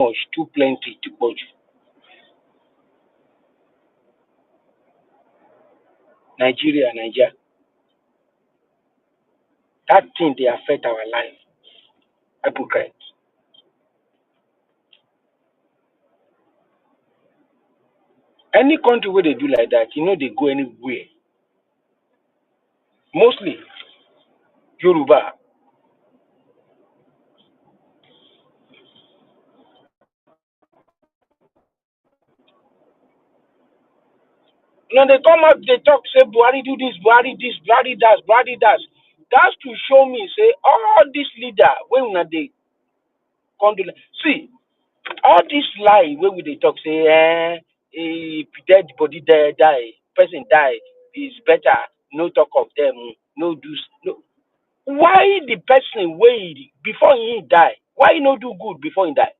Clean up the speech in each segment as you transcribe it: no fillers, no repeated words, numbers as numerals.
much, too plenty, too much. Nigeria. That thing they affect our life. Hypocrite. Any country where they do like that, they go anywhere. Mostly Yoruba. They come up, they talk, say Buhari do this, Buhari this, Buhari that, Buhari that. That's to show me, say all this leader when they come to see all this lie where we they talk, say if dead body die, person die is better. No talk of them, no do no. Why the person wait before he die? Why he no do good before he die?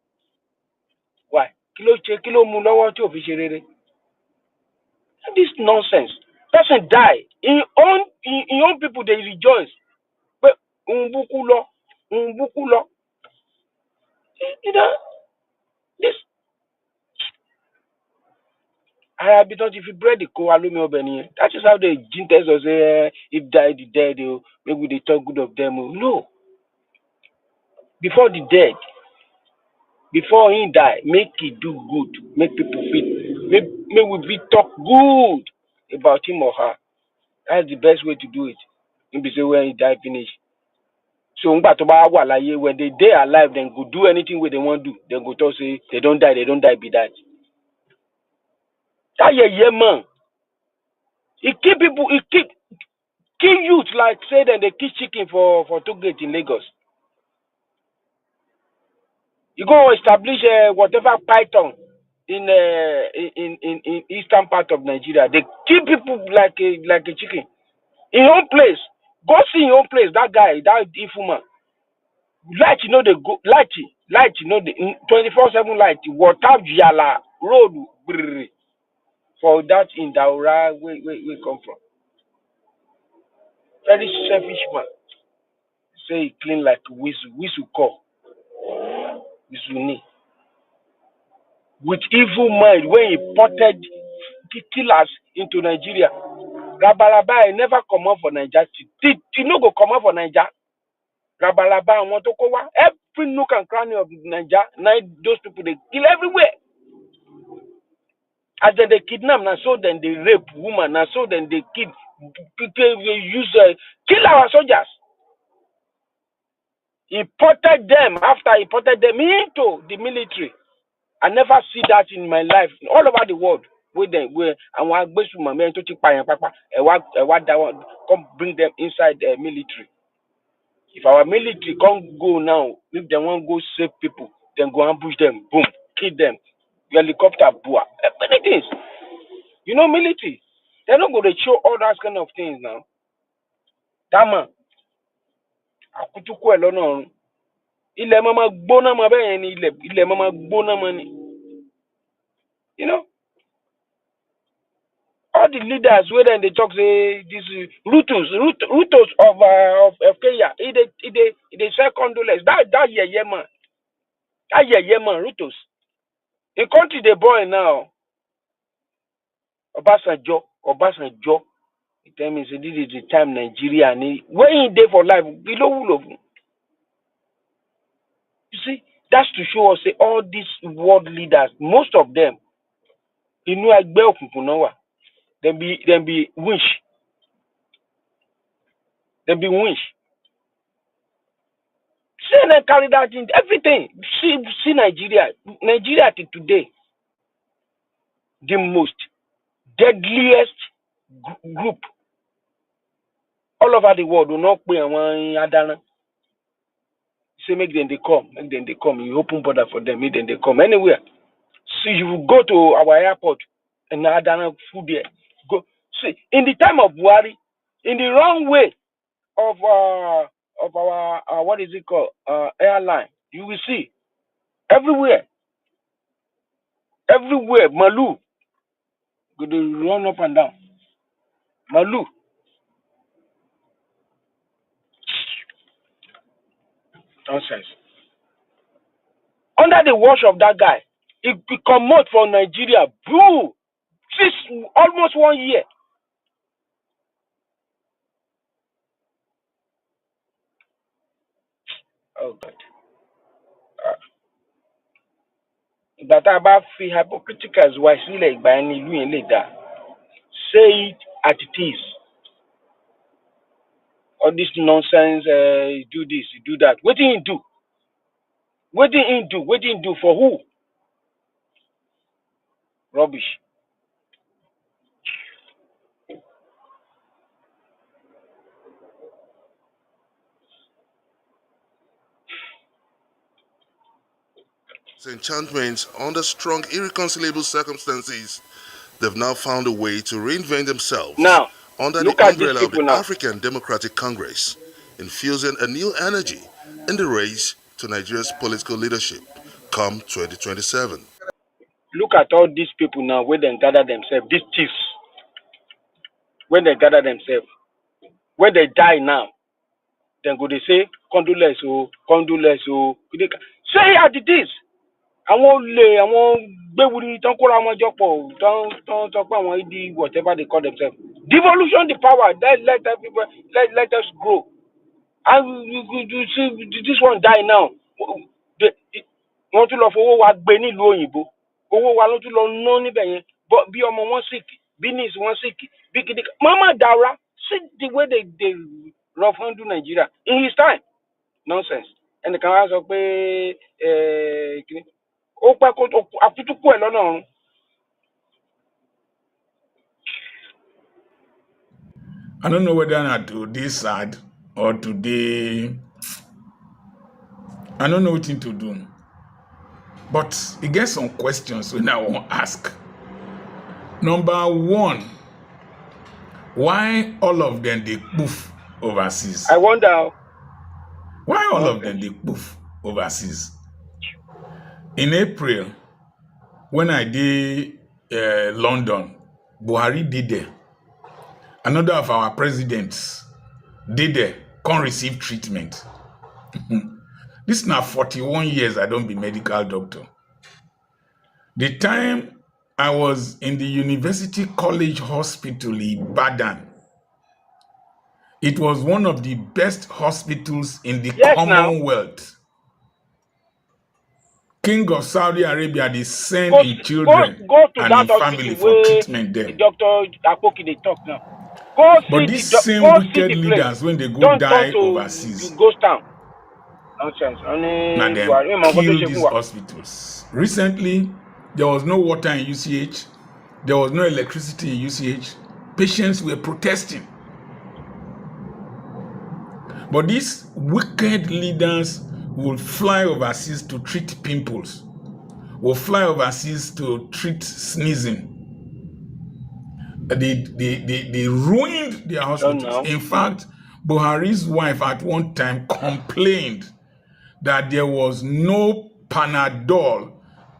Why? Kilo mu lọ́wọ́ tí ò fi ṣe rere. This nonsense. Person die. In own people they rejoice. But umbukulo, umbukulo. You know, this I have been taught if you bread the ko alumi obeni. That is how they ginters or say if die the dead, maybe they talk good of them. No. Before the dead, before he die, make he do good, make people feel, make we be talk good about him or her. That's the best way to do it. Maybe say when he die finish. So when they alive, then go do anything where they want to do. Then go talk say they don't die, be that. That yeah man. He keep people, he keep kill youth like say then they kill chicken for Togate in Lagos. You go establish whatever python in eastern part of Nigeria. They kill people like a chicken. In your own place. Go see in your own place that guy, that evil man. Light, they go light, the 24/7 light, water yala road brrr, for that in Daura where we come from. Very selfish man. Say he clean like whistle call, whistle with evil mind when he ported the killers into Nigeria. Rabalaba never come out for Nigeria. Did no go come out for Nigeria? Rabalaba want to go every nook and cranny of Nigeria. Now those people they kill everywhere. As they kidnap, now so then they rape women, now so then they kill, kill our soldiers. He ported them after he ported them into the military. I never see that in my life all over the world. Where and one base my men to papa and what come bring them inside the military. If our military can't go now, if they want to go save people, then go ambush them, boom, kill them, helicopter, boa, many things. Military, they're not going to show all that kind of things now. That man, akutuku alone. Ile mama gbona ma be ni ile mama gbona mani. All the leaders where then they talk say this Rutos of Kenya. They say condolence. That yeah man. That yeah man Rutos. The country they boy now. Obasanjo. He tell me say this is the time Nigeria need when he there for life below all of them. You see, that's to show us say all these world leaders, most of them, agbe okunkun na wa. Them be wish. Them be wish. See they carry that in everything. See Nigeria. Nigeria till today, the most deadliest group all over the world will not pay Adana. Say make them they come. You open border for them, make them they come anywhere. So you go to our airport and Adana food there. Go see in the time of Buhari, in the wrong way of our what is it called airline, you will see everywhere Malu go to run up and down. Malu. Nonsense. Under the watch of that guy, he come out from Nigeria, bro, almost 1 year. Oh God. Ìgbà tá a bá fi hypocriticals wá sílẹ̀ ìgbà ẹni ìlú yẹn lè dá. Say it as it is. All this nonsense, you do this, you do that. What did he do? What did he do? What did he do for who? Rubbish. Enchantments under strong, irreconcilable circumstances, they've now found a way to reinvent themselves Now, under the look at these umbrella of the people now. African Democratic Congress, infusing a new energy in the race to Nigeria's political leadership come 2027. Look at all these people now where they gather themselves, these thieves, when they gather themselves, when they die now, then go they say, condolence, oh, condolence, oh. Say it as it is. Àwọn olè àwọn gbéwuri tán kóra wọn jọ pọ̀ tán sọ pé àwọn ìdí whatever they call themselves. Devolution the power, let everybody let us grow. And you see this one die now. Wọ́n tún lọ fowó wa gbé nílùú òyìnbó. Owó wa ló tún lọ ná níbẹ̀ yẹn. Bí ọmọ wọn sick, bí niece wọn sick, bí kìdí. Mama Dara, see the way they rough handle Nigeria in his time. Nonsense. Ẹnìkan wá sọ pé kìíní. Ó pẹ́ kó àfitukú ẹ̀ lọ́nà ọ̀run. I don't know whether not today sad or today. I don't know what to do. But it gets some questions when I want to ask. Number one, why all of them they poof overseas? I wonder. Why all of them they poof overseas? In April, when I did London, Buhari did there. Another of our presidents did there, can't receive treatment. This now 41 years I don't be medical doctor. The time I was in the University College Hospital in Ibadan, it was one of the best hospitals in the Commonwealth. King of Saudi Arabia, they send in children go to and that in family for treatment there. Dr. Apoki they talk now. Go But see these the same go wicked see the leaders, place. when they go Don't die turn to overseas, ghost town. Nonsense. now them kill these hospitals. Recently, there was no water in UCH. There was no electricity in UCH. Patients were protesting. But these wicked leaders will fly overseas to treat pimples, will fly overseas to treat sneezing. They ruined their hospitals. In fact, Buhari's wife at one time complained that there was no Panadol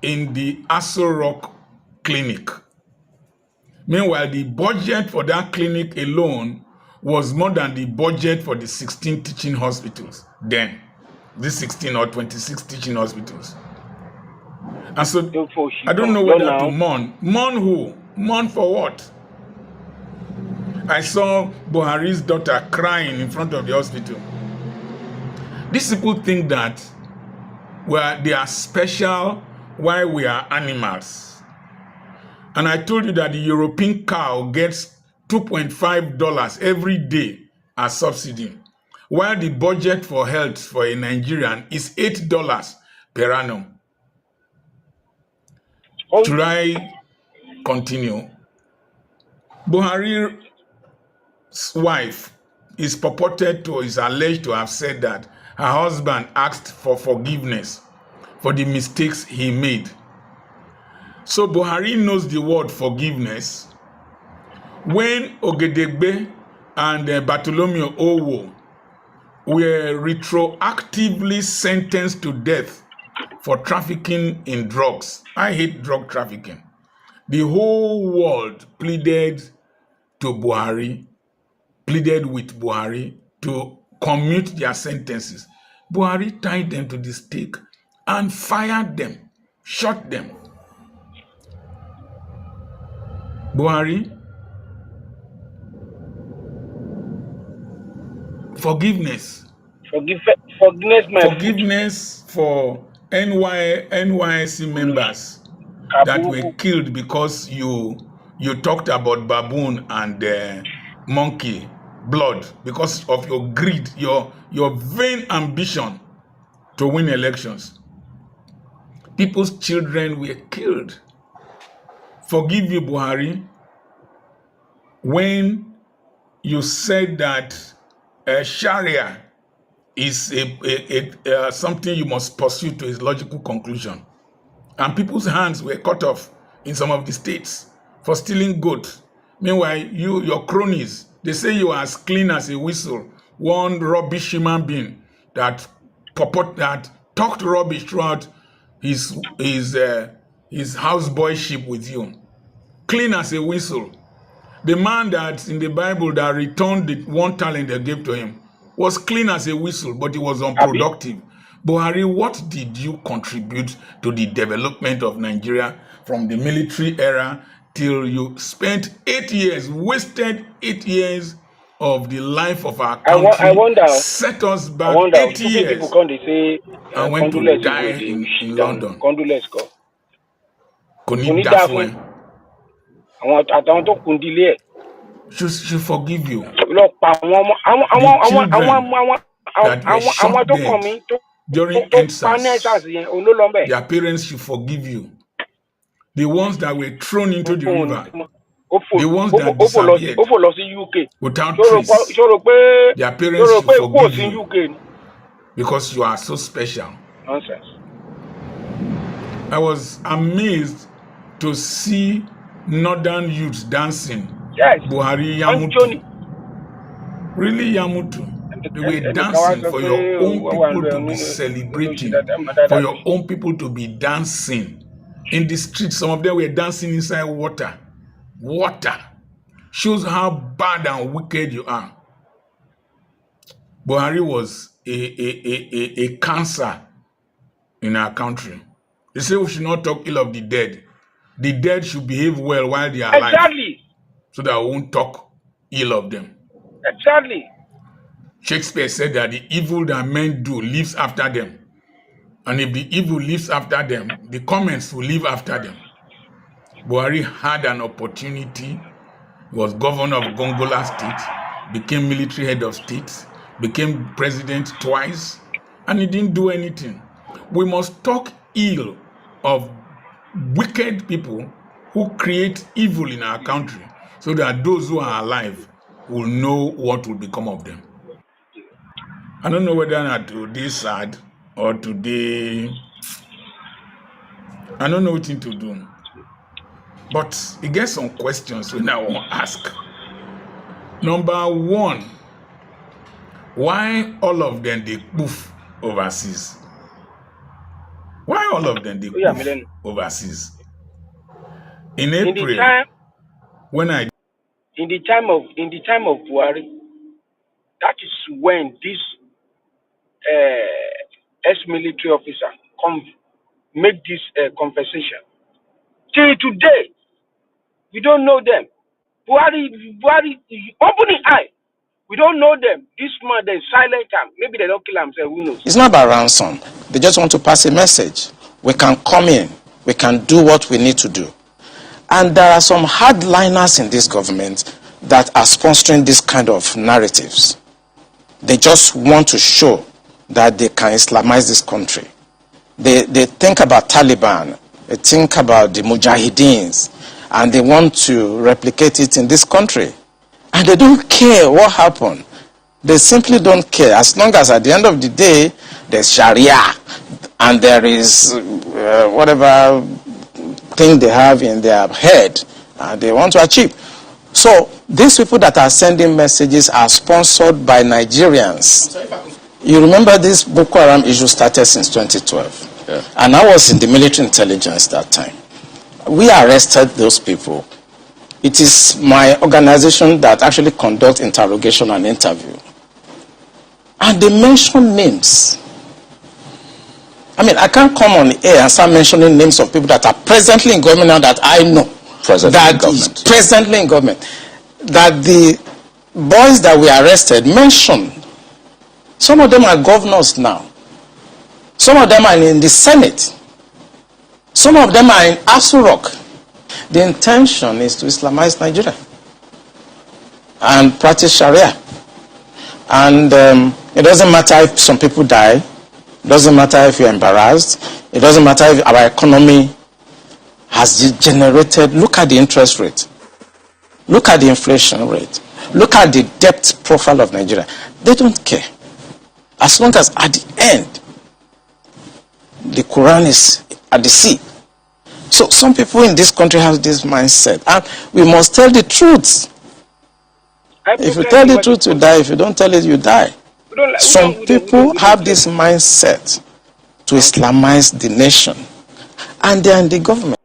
in the Aso Rock clinic. Meanwhile, the budget for that clinic alone was more than the budget for the 16 teaching hospitals then. These 16 or 26 teaching hospitals. And so, I don't know whether to mourn. Mourn who? Mourn for what? I saw Buhari's daughter crying in front of the hospital. These people think that they are special while we are animals. And I told you that the European cow gets $2.5 every day as subsidy, while the budget for health for a Nigerian is $8 per annum. Should I continue? Buhari's wife is alleged to have said that her husband asked for forgiveness for the mistakes he made. So Buhari knows the word forgiveness. When Ogedegbe and Bartholomew Oluwo were retroactively sentenced to death for trafficking in drugs. I hate drug trafficking. The whole world pleaded with Buhari to commute their sentences. Buhari tied them to the stake and fired them, shot them. Buhari, forgiveness. Forgiveness for NYSC members that were killed because you talked about baboon and monkey blood because of your greed, your vain ambition to win elections. People's children were killed. Forgive you, Buhari, when you said that Sharia is something you must pursue to its logical conclusion. And people's hands were cut off in some of the states for stealing goat. Meanwhile, your cronies, they say you are as clean as a whistle. One rubbish human being that talked rubbish throughout his houseboyship with you. Clean as a whistle. The man that in the Bible that returned the one talent they gave to him was clean as a whistle, but he was unproductive. Buhari, what did you contribute to the development of Nigeria from the military era till you spent 8 years, wasted 8 years of the life of our country, I wonder, set us back 8 years, people come, they say, and went to die in London? Condolence go. Koni Dafwe should forgive you. The children that were shot dead during EndSARS, their parents should forgive you. The ones that were thrown into the river, the ones that disappeared without trace, their parents should forgive you because you are so special. Nonsense. I was amazed to see northern youths dancing. Yes. Buhari Yamutu. Really Yamutu. They were dancing for your own people to be celebrating, for your own people to be dancing. In the streets, some of them were dancing inside water. Water shows how bad and wicked you are. Buhari was a cancer in our country. They say we should not talk ill of the dead. The dead should behave well while they are alive. Exactly. So that we won't talk ill of them. Exactly. Shakespeare said that the evil that men do lives after them. And if the evil lives after them, the comments will live after them. Buhari had an opportunity. He was governor of Gongola State, became military head of state, became president twice, and he didn't do anything. We must talk ill of wicked people who create evil in our country so that those who are alive will know what will become of them. I don't know whether or not today sad or today, I don't know what to do. But it gets some questions we now want to ask. Number one, why all of them they poof overseas? Why all of them they poof overseas? In April, in the time of Buhari, that is when this ex-military officer make this conversation. Till today, we don't know them. Buhari, open the eye. We don't know them. This man, they silent him. Maybe they don't kill himself. Who knows? It's not about ransom. They just want to pass a message. We can come in. We can do what we need to do. And there are some hardliners in this government that are sponsoring this kind of narratives. They just want to show that they can Islamize this country. They think about Taliban. They think about the Mujahideens. And they want to replicate it in this country. And they don't care what happened. They simply don't care. As long as at the end of the day, there's Sharia and there is whatever thing they have in their head they want to achieve. So these people that are sending messages are sponsored by Nigerians. You remember this Boko Haram issue started since 2012. Yeah. And I was in the military intelligence that time. We arrested those people. It is my organization that actually conducts interrogation and interview. And they mention names. I mean, I can't come on air and start mentioning names of people that are presently in government now that I know. Presently in government. That the boys that were arrested mentioned. Some of them are governors now. Some of them are in the Senate. Some of them are in Asu Rock. The intention is to Islamize Nigeria and practice Sharia. And it doesn't matter if some people die. It doesn't matter if you're embarrassed. It doesn't matter if our economy has degenerated. Look at the interest rate. Look at the inflation rate. Look at the debt profile of Nigeria. They don't care. As long as at the end, the Quran is at the sea. So some people in this country have this mindset. And we must tell the truth. If you tell the truth, you die. If you don't tell it, you die. Some people have this mindset to Islamize the nation. And they are in the government.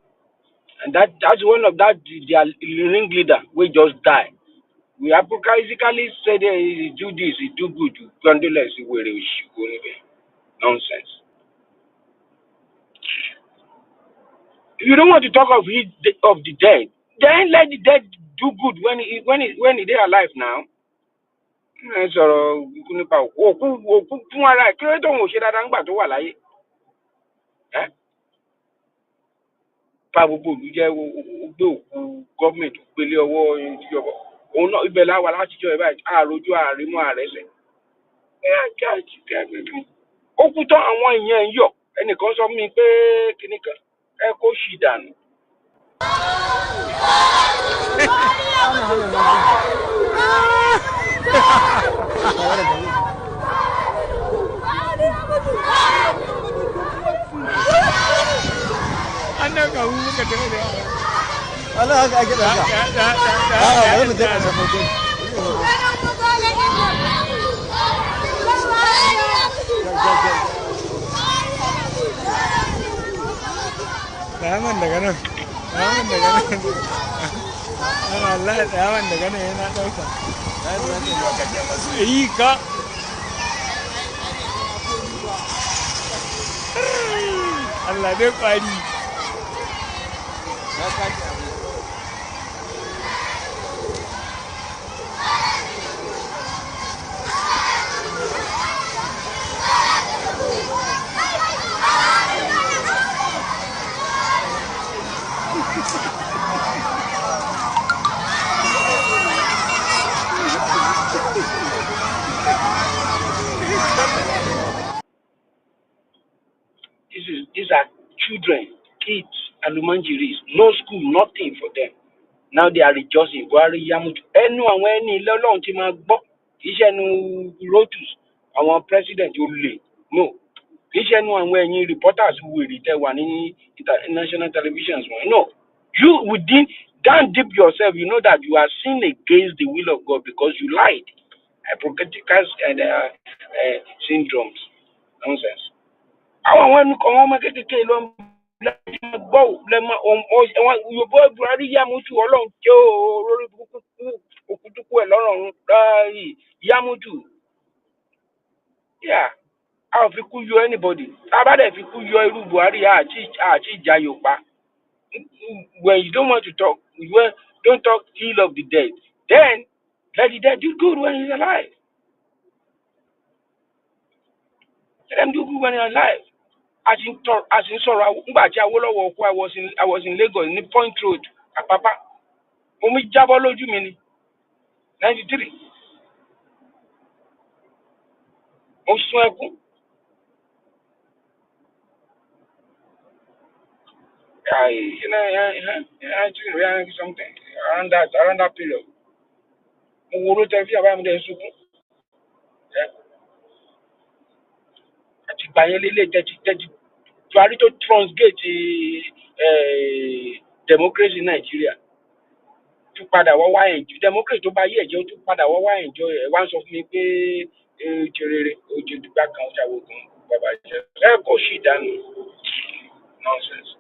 And that's one of that their ringleader we just die. We hypocritically say he do this, he do good, condolence, nonsense. If you don't want to talk of the dead, then let the dead do good when they are alive now. So nípa òkú fún ara ẹ̀ kí ló tó ń ṣe dáadáa nígbà tó wà láyé. Pa gbogbo òlú jẹ́ ó gbé òkú gọ́ọ̀mẹ̀ntì gbélé ọwọ́ ìjọba. Òun náà ibẹ̀ láwa látijọ́ ẹ̀ báyìí àròjọ àrímọ́ àrẹsẹ̀. Ó kú tán àwọn èèyàn ń yọ̀ ẹnìkan sọ fún mi pé kinní kan ẹ kó ṣì dànù. Allah dai kwari. These are children, kids, alumanjiris, no school, nothing for them. Now they are rejoicing. Buhari Yamutu. Ẹnu àwọn ẹni ilé Ọlọ́run ti máa gbọ́. Kì í ṣe ẹnu Rotus, àwọn president olè. No. Kì í ṣe ẹnu àwọn ẹ̀yin reporters wèrè tẹ́ wà ní international televisions wọn. No. You within, don't dip yourself. You know that you are sin against the will of God because you lied. Hypocritical syndromes. Nonsense. Àwọn ẹnu kan wọ́n máa kékeré lọ gbọ́ lẹ́mọ̀ Yorùbá Buhari Yamutu Ọlọ́run tí ó lórí òkútukú ẹ̀ lọ́rùn Yamutu. Yeah, a ò fi kú yọ anybody. Tá a bá dẹ̀ fi kú yọ irú Buhari àti ìjà Yorùbá. When you don't want to talk, don't talk ill of the dead. Then let the dead do good when he's alive. Let them do good when he's alive. As in sorrow, I was in Lagos, in Point Road, Papa. Omi jábọ́ lójú mi ni 93. Mo sún ẹkún. Something around that period. Mo wo ló tẹ fi àbámu dẹ̀ sunkún. Àti ìgbà yẹn lélẹ̀ tẹ́tí Buhari tó transgate democracy in Nigeria. Tún padà wọ́n wá ẹ̀jọ́ democracy tó bá yé ẹ̀jẹ̀ ó tún padà wọ́n wá ẹ̀jọ́ ẹ̀ wá ń sọ fún mi pé ìṣerere ojú ìdúgbà kan ṣàwọ̀ kan bàbá jẹ́ ẹ kò sì dànù nonsense.